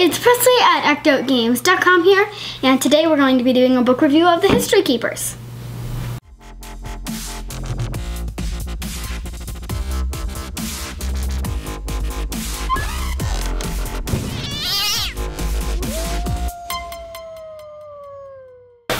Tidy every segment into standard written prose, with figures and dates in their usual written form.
it's Presley at ActOutGames.com here, and today we're going to be doing a book review of The History Keepers.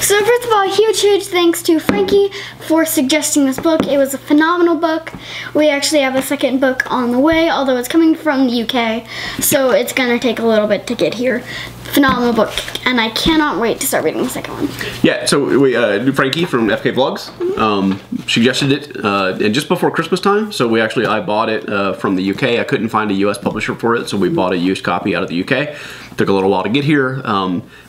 So first of all, huge thanks to Frankie for suggesting this book. It was a phenomenal book. We actually have a second book on the way, although it's coming from the UK, so it's gonna take a little bit to get here. Phenomenal book, and I cannot wait to start reading the second one. Yeah, so we Frankie from FKVlogs suggested it and just before Christmas time. So I bought it from the UK. I couldn't find a US publisher for it, so we bought a used copy out of the UK. Took a little while to get here,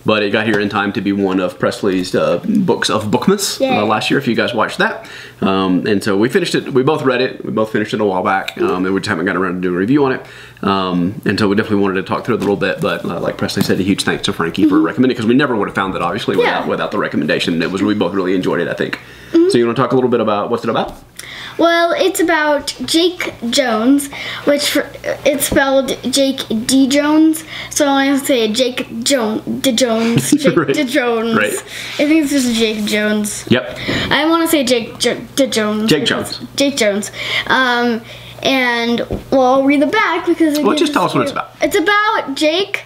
but it got here in time to be one of Presley's books of bookmas last year, if you guys watched that. And so we finished it, we both read it, we both finished it a while back, and we just haven't got around to doing a review on it. And so we definitely wanted to talk through it a little bit, but like Presley said, a huge thanks to Frankie for recommending it, because we never would have found it, obviously, without the recommendation. We both really enjoyed it, I think. So you want to talk a little bit about, what's it about? Well, it's about Jake Jones, which it's spelled Jake D. Jones, so I want to say Jake Jones, Jake right. Jones. Right. I think it's just Jake Jones. Yep. I want to say Jake Jones. Jake Jones. Jake Jones. And well, I'll read the back because just tell us what it's about. It's about Jake,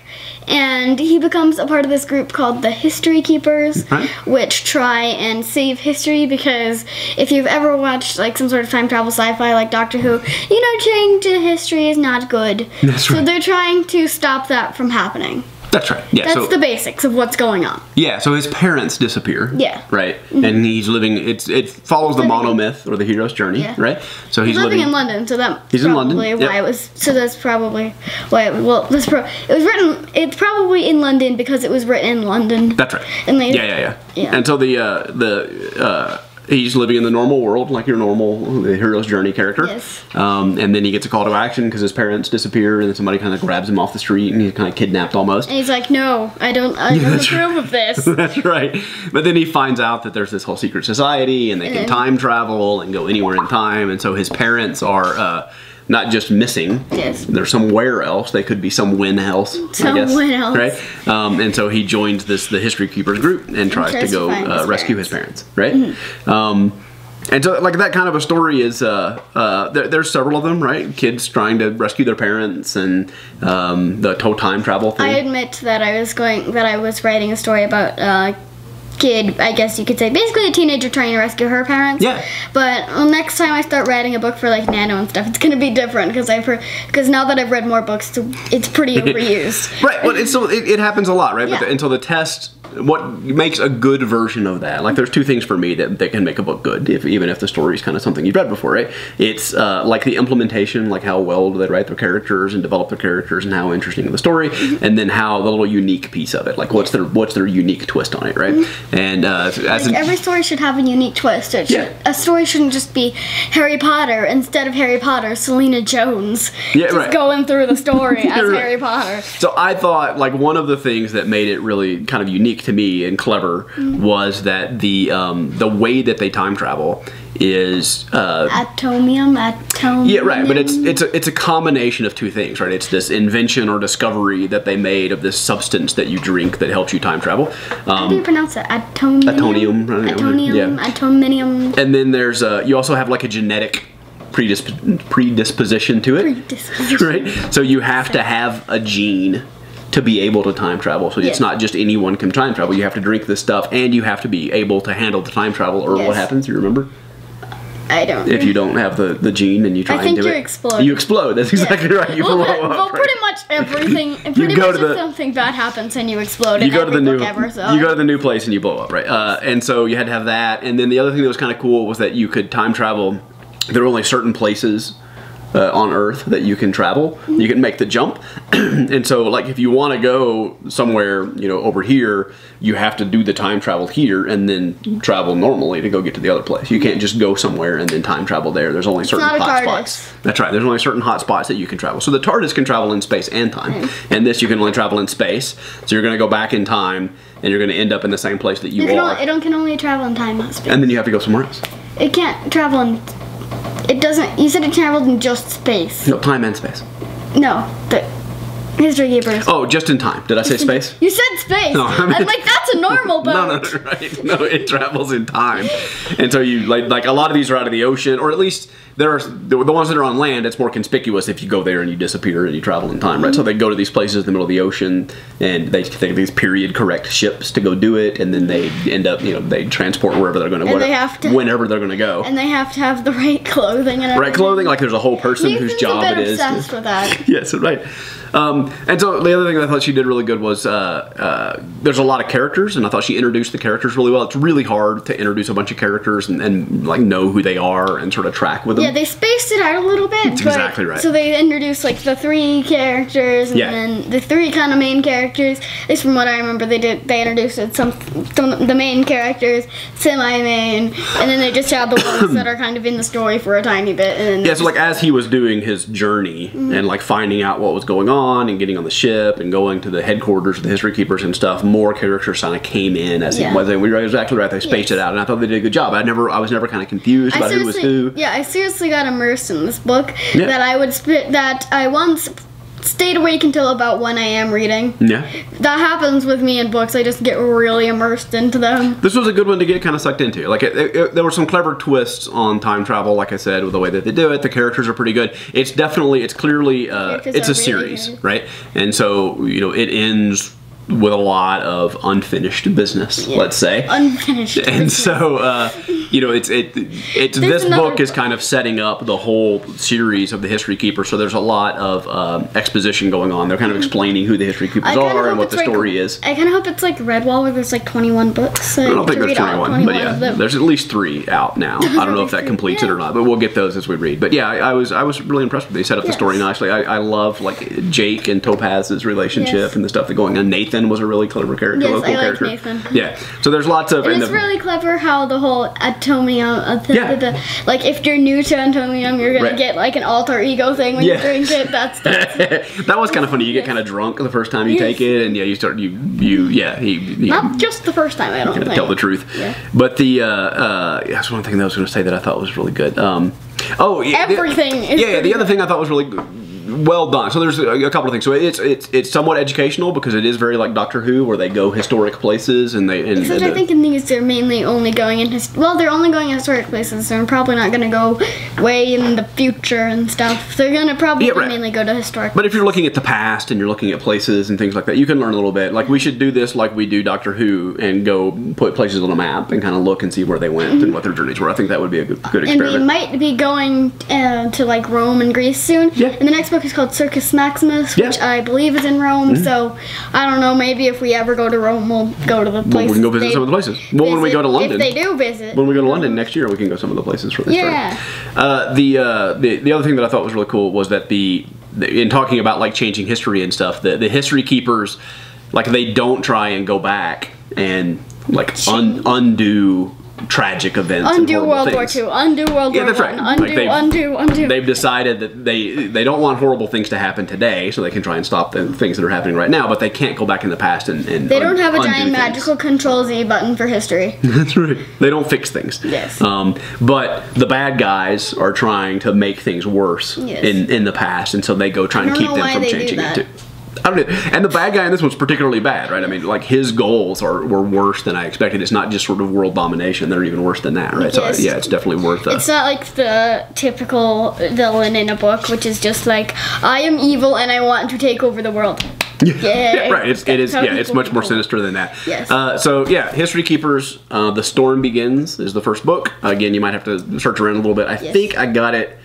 and he becomes a part of this group called the History Keepers, which try and save history, because if you've ever watched like some sort of time travel sci-fi like Doctor Who, you know, changing history is not good. That's right. So they're trying to stop that from happening. That's right. Yeah. That's the basics of what's going on. Yeah. So his parents disappear. Yeah. Right. And he's living. It follows the monomyth or the hero's journey. Yeah. Right. So he's living in London. So he's in London. Why it was. So that's probably why. It's probably in London because it was written in London. That's right. And yeah. And so he's living in the normal world, like your normal the hero's journey character. Yes. And then he gets a call to action because his parents disappear, and then somebody kind of grabs him off the street, and he's kind of kidnapped almost. And he's like, "No, I don't approve of this." That's right. But then he finds out that there's this whole secret society, and they can time travel and go anywhere in time. And so his parents are not just missing. Yes. They're somewhere else. They could be somewhere else. Somewhere else. Right. And so he joins the History Keepers group and tries to go rescue his parents. Right. And so like that kind of a story is there's several of them, right? Kids trying to rescue their parents, and the whole time travel thing. I admit that I was writing a story about kid, I guess you could say, basically a teenager trying to rescue her parents. Yeah. But next time I start writing a book for like Nano and stuff, it's gonna be different because now that I've read more books, it's pretty overused. Right. Well, it happens a lot, right? Yeah. But until the test, what makes a good version of that? Like, there's two things for me that can make a book good, even if the story is kind of something you've read before, right? It's like the implementation, like how well do they write their characters and develop their characters, and how interesting the story, and then how the little unique piece of it, like what's their unique twist on it, right? And every story should have a unique twist. A story shouldn't just be Harry Potter instead of Harry Potter, Selena Jones. Yeah, just going through the story as Harry Potter. So I thought like one of the things that made it really kind of unique to me and clever was that the way that they time travel is atomium. Yeah, right. But it's a combination of two things, right? It's this invention or discovery that they made of this substance that you drink that helps you time travel. How do you pronounce it? Atonium. Atominium. And then there's you also have like a genetic predisposition to it, right? So you have to have a gene to be able to time travel. So it's not just anyone can time travel. You have to drink this stuff, and you have to be able to handle the time travel, or what happens, you remember? I don't. If you don't have the gene and you try and do it. I think you explode. You explode, that's exactly right. You blow up. Well, pretty much everything, if something bad happens and you explode in every book ever, so. You go to the new place and you blow up, right? And so you had to have that, and then the other thing that was kind of cool was that you could time travel. There were only certain places on Earth that you can travel. You can make the jump. And so like if you want to go somewhere, you know, over here, you have to do the time travel here and then travel normally to go get to the other place. You can't just go somewhere and then time travel there. There's only certain hot spots. That's right. There's only certain hot spots that you can travel. So the TARDIS can travel in space and time. And this you can only travel in space. So you're going to go back in time and you're going to end up in the same place that you are. It can only travel in time, not space. And then you have to go somewhere else. It can't travel in... It doesn't... You said it traveled in just space. No, time and space. No. History Keepers. Oh, just in time. Did I say space? You said space. No, I mean, I'm like, that's a normal boat. No, right. No, it travels in time. And so you, like a lot of these are out of the ocean, or at least there are the ones that are on land. It's more conspicuous if you go there and you disappear and you travel in time, right? So they go to these places in the middle of the ocean, and they take these period correct ships to go do it, and then they end up, they transport wherever they're going to, whenever they're going to go. And they have to have the right clothing and everything. Right clothing, like there's a whole person whose job it is. Obsessed with that. Yes, right. And so the other thing I thought she did really good was there's a lot of characters, and I thought she introduced the characters really well. It's really hard to introduce a bunch of characters and like know who they are and sort of track with them. Yeah, they spaced it out a little bit. That's exactly right. So they introduced like the 3 characters and then the 3 kind of main characters. At least from what I remember, they introduced some the main characters, semi-main, and then they just had the ones that are kind of in the story for a tiny bit. And then so like as he was doing his journey and like finding out what was going on and getting on the ship and going to the headquarters of the History Keepers and stuff, more characters kind of came in as he was. And we were exactly right. They spaced it out, and I thought they did a good job. I was never kind of confused about who was who. Yeah, I seriously got immersed in this book that I once stayed awake until about 1 a.m. reading. Yeah. That happens with me in books. I just get really immersed into them. This was a good one to get kind of sucked into. Like, there were some clever twists on time travel, like I said, with the way that they do it. The characters are pretty good. It's clearly, it's a series, right? And so, it ends with a lot of unfinished business, let's say. Unfinished business. And so, this book is kind of setting up the whole series of the History Keepers, so there's a lot of exposition going on. They're kind of explaining who the History Keepers are and what the story is. I kind of hope it's like Redwall, where there's like 21 books. I don't think there's 21, but yeah, there's at least 3 out now. I don't know if that completes it or not, but we'll get those as we read. But yeah, I was really impressed with it. They set up the story nicely. I love like Jake and Topaz's relationship and the stuff that's going on. Nathan was a really clever character, local character. Nathan. Yeah, so there's lots of. And it's really clever how the whole atomium, like if you're new to atomium, you're gonna get like an alter ego thing when you drink it. That's that was kind of funny. You get kind of drunk the first time you take it, and you start he not just the first time. I don't think. Tell the truth. Yeah. But that's one thing that I was going to say that I thought was really good. Everything. The other thing I thought was really good. Well done. So there's a couple of things. So it's somewhat educational because it is very like Doctor Who, where they go historic places and they. Except I think in these they're mainly only going in they're only going in historic places, so they're probably not going to go way in the future and stuff. They're going to probably mainly go to historic. But if you're looking at the past and you're looking at places and things like that, you can learn a little bit. Like we should do this like we do Doctor Who and go put places on a map and kind of look and see where they went and what their journeys were. I think that would be a good experiment. And we might be going to like Rome and Greece soon. Yeah. And the next book is called Circus Maximus, which I believe is in Rome. So I don't know. Maybe if we ever go to Rome, we'll go to the places. Well, we can go visit some of the places. Well, when we go to London, if they do visit, when we go to London next year, we can go some of the places for this. Yeah. The other thing that I thought was really cool was that in talking about like changing history and stuff, the History Keepers, like they don't try and go back and like undo tragic events. Undo World War II. Undo World War I. That's right. Undo. They've decided that they don't want horrible things to happen today, so they can try and stop the things that are happening right now, but they can't go back in the past and they don't have a giant magical Control-Z button for history. That's right. They don't fix things. Yes. But the bad guys are trying to make things worse in the past, and so they go try and keep them from changing it too. I don't know. And the bad guy in this one's particularly bad, right? I mean, like his goals were worse than I expected. It's not just sort of world domination; they're even worse than that, right? Yes. So yeah, it's definitely worth. It's not like the typical villain in a book, which is just like, I am evil and I want to take over the world. Yeah, right. It's much more sinister than that. Yes. So yeah, History Keepers. The Storm Begins is the first book. Again, you might have to search around a little bit. I think I got it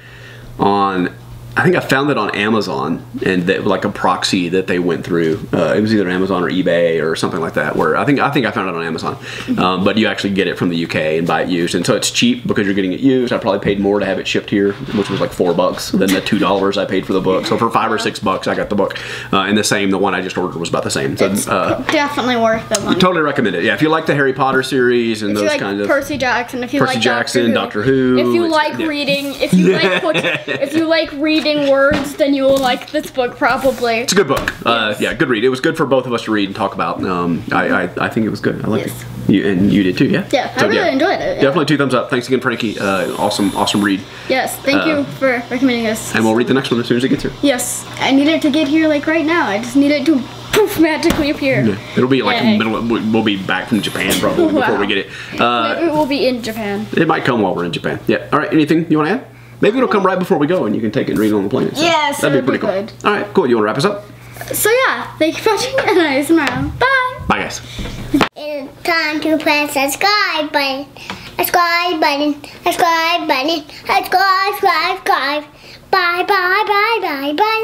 on. I think I found it on Amazon, and like a proxy that they went through. It was either Amazon or eBay or something like that. Where I think I found it on Amazon, but you actually get it from the UK and buy it used, and so it's cheap because you're getting it used. I probably paid more to have it shipped here, which was like $4 than the $2 I paid for the book. So for $5 or $6, I got the book, and the one I just ordered was about the same. So it's definitely worth the money. Totally recommend it. Yeah, if you like the Harry Potter series and those kinds of Percy Jackson, if you like Doctor Who, if you like reading, if you like reading words, then you will like this book probably. It's a good book. Yeah, good read. It was good for both of us to read and talk about. I think it was good. I liked it. You did too, yeah? Yeah, I really enjoyed it. Yeah. Definitely 2 thumbs up. Thanks again, Frankie. Awesome read. Yes, thank you for recommending us. And we'll read the next one as soon as it gets here. Yes, I need it to get here like right now. I just need it to poof magically appear. Yeah. It'll be like in the middle of, we'll be back from Japan probably before we get it. Maybe it will be in Japan. It might come while we're in Japan. Yeah. All right, anything you want to add? Maybe it'll come right before we go and you can take it and read it on the plane. So yes, that'd be pretty cool. Good. All right, cool. You want to wrap us up? So yeah, thank you for watching and I'll see you tomorrow. Bye! Bye guys. It's time to press the subscribe button. Subscribe button. Subscribe button. Subscribe. Bye bye bye bye bye.